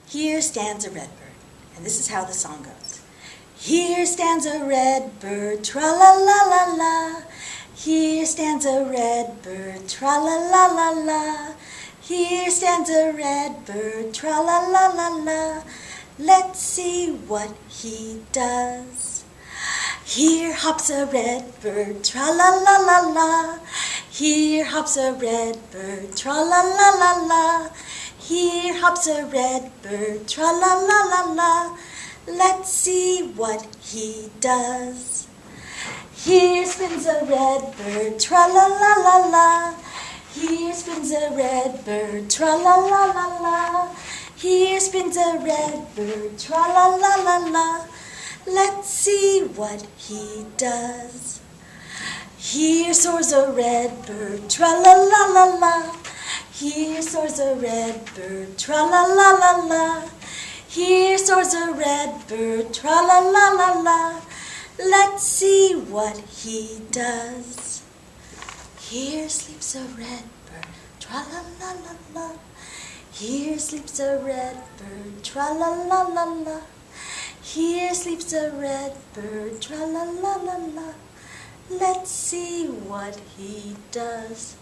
Here stands a red bird, and this is how the song goes. Here stands a red bird, tra-la-la-la-la. Here stands a red bird, tra-la-la-la-la. Here stands a red bird, tra-la-la-la-la. Let's see what he does. Here hops a red bird, tra-la-la-la-la. Here hops a red bird, tra-la-la-la-la. Here hops a red bird, tra-la-la-la-la. Let's see what he does. Here spins a red bird, tra-la-la-la-la. Here spins a red bird, tra-la-la-la-la. Here spins a red bird, tra-la-la-la-la. Let's see what he does. Here soars a red bird, tra-la-la-la-la. Here soars a red bird, tra-la-la-la-la. Here soars a red bird, tra-la-la-la-la. Let's see what he does. Here sleeps a red bird, tra-la-la-la-la. Here sleeps a red bird, tra-la-la-la-la. Here sleeps a red bird, tra-la-la-la-la. Let's see what he does.